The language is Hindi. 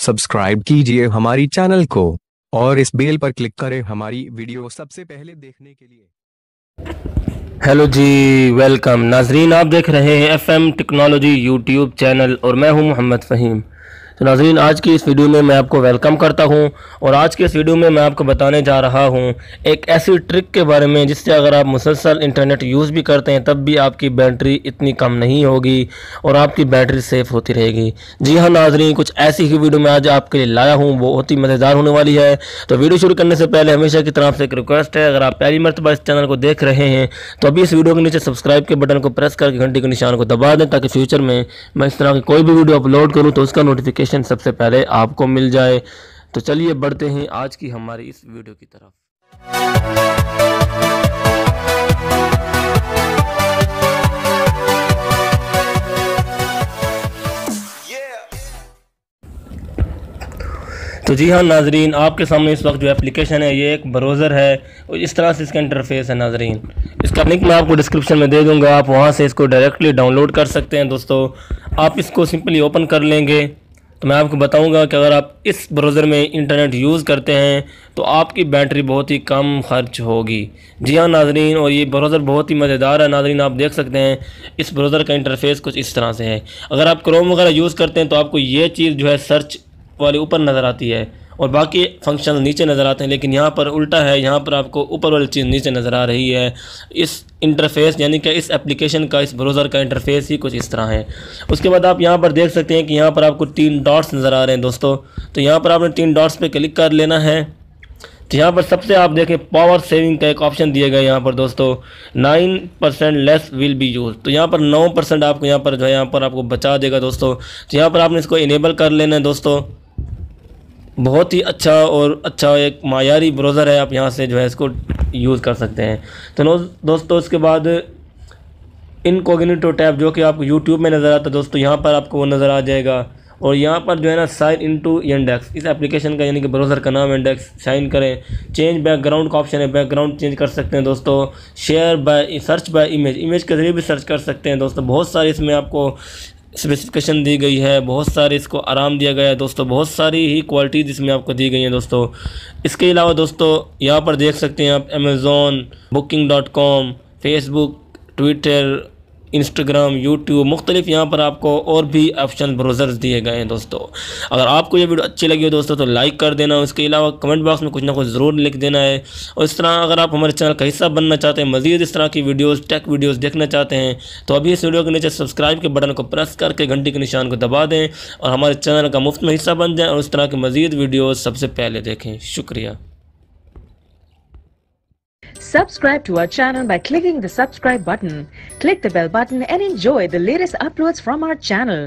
सब्सक्राइब कीजिए हमारी चैनल को और इस बेल पर क्लिक करें हमारी वीडियो सबसे पहले देखने के लिए। हेलो जी, वेलकम नाजरीन। आप देख रहे हैं FM टेक्नोलॉजी यूट्यूब चैनल और मैं हूं मोहम्मद फ़हीम। तो नाजरीन, आज की इस वीडियो में मैं आपको वेलकम करता हूं और आज के इस वीडियो में मैं आपको बताने जा रहा हूं एक ऐसी ट्रिक के बारे में जिससे अगर आप मुसलसल इंटरनेट यूज़ भी करते हैं तब भी आपकी बैटरी इतनी कम नहीं होगी और आपकी बैटरी सेफ़ होती रहेगी। जी हाँ नाजरीन, कुछ ऐसी ही वीडियो मैं आज आपके लिए लाया हूँ, वो बहुत ही मज़ेदार होने वाली है। तो वीडियो शुरू करने से पहले हमेशा की तरफ से एक रिक्वेस्ट है, अगर आप पहली मरतबा इस चैनल को देख रहे हैं तो अभी इस वीडियो के नीचे सब्सक्राइब के बटन को प्रेस करके घंटी के निशान को दबा दें ताकि फ्यूचर में मैं इस तरह की कोई भी वीडियो अपलोड करूँ तो उसका नोटिफिकेशन सबसे पहले आपको मिल जाए। तो चलिए बढ़ते हैं आज की हमारी इस वीडियो की तरफ। तो जी हाँ नाजरीन, आपके सामने इस वक्त जो एप्लीकेशन है ये एक ब्राउज़र है और इस तरह से इसका इंटरफेस है नाजरीन। इसका लिंक मैं आपको डिस्क्रिप्शन में दे दूंगा, आप वहाँ से इसको डायरेक्टली डाउनलोड कर सकते हैं। दोस्तों, आप इसको सिंपली ओपन कर लेंगे तो मैं आपको बताऊंगा कि अगर आप इस ब्राउज़र में इंटरनेट यूज़ करते हैं तो आपकी बैटरी बहुत ही कम खर्च होगी। जी हाँ नाजरीन, और ये ब्राउज़र बहुत ही मज़ेदार है नाजरीन। आप देख सकते हैं इस ब्राउज़र का इंटरफेस कुछ इस तरह से है। अगर आप क्रोम वगैरह यूज़ करते हैं तो आपको ये चीज़ जो है सर्च वाले ऊपर नज़र आती है और बाकी फंक्शन नीचे नज़र आते हैं, लेकिन यहाँ पर उल्टा है, यहाँ पर आपको ऊपर वाली चीज़ नीचे नज़र आ रही है। इस इंटरफेस यानी कि इस एप्लीकेशन का, इस ब्राउज़र का इंटरफेस ही कुछ इस तरह है। उसके बाद आप यहाँ पर देख सकते हैं कि यहाँ पर आपको 3 डॉट्स नज़र आ रहे हैं दोस्तों। तो यहाँ पर आपने 3 डॉट्स पे क्लिक कर लेना है। तो यहाँ पर सबसे आप देखें पावर सेविंग का एक ऑप्शन दिया गया है यहाँ पर दोस्तों, 9% लेस विल बी यूज। तो यहाँ पर 9% आपको यहाँ पर जो है यहाँ पर आपको बचा देगा दोस्तों। तो यहाँ पर आपने इसको इनेबल कर लेना है दोस्तों। बहुत ही अच्छा एक मायारी ब्राउज़र है, आप यहाँ से जो है इसको यूज़ कर सकते हैं। तो दोस्तों, उसके बाद इनकॉग्निटो टैब जो कि आपको यूट्यूब में नज़र आता है दोस्तों, यहाँ पर आपको वो नज़र आ जाएगा। और यहाँ पर जो है ना साइन इनटू इंडेक्स, इस एप्लीकेशन का यानी कि ब्राउज़र का नाम इंडेक्स, साइन करें। चेंज बैकग्राउंड का ऑप्शन है, बैकग्राउंड चेंज कर सकते हैं दोस्तों। Share by, search by image के ज़रिए भी सर्च कर सकते हैं दोस्तों। बहुत सारे इसमें आपको स्पेसिफिकेशन दी गई है, बहुत सारे इसको आराम दिया गया है दोस्तों, बहुत सारी ही क्वालिटीज़ इसमें आपको दी गई हैं दोस्तों। इसके अलावा दोस्तों यहाँ पर देख सकते हैं आप Amazon, booking.com, Facebook, Twitter, Instagram, YouTube, मुख्तलिफ यहाँ पर आपको और भी ऑप्शन ब्राउज़र्स दिए गए हैं दोस्तों। अगर आपको ये वीडियो अच्छी लगी हो दोस्तों तो लाइक कर देना। इसके अलावा कमेंट बॉक्स में कुछ ना कुछ ज़रूर लिख देना है। और इस तरह अगर आप हमारे चैनल का हिस्सा बनना चाहते हैं, मज़ीद इस तरह की वीडियोज़, टेक वीडियोज़ देखना चाहते हैं तो अभी इस वीडियो के नीचे सब्सक्राइब के बटन को प्रेस करके घंटी के निशान को दबा दें और हमारे चैनल का मुफ्त में हिस्सा बन जाएँ और इस तरह की मज़ीद वीडियोज़ सबसे पहले देखें। शुक्रिया। Subscribe to our channel by clicking the subscribe button. Click the bell button and enjoy the latest uploads from our channel.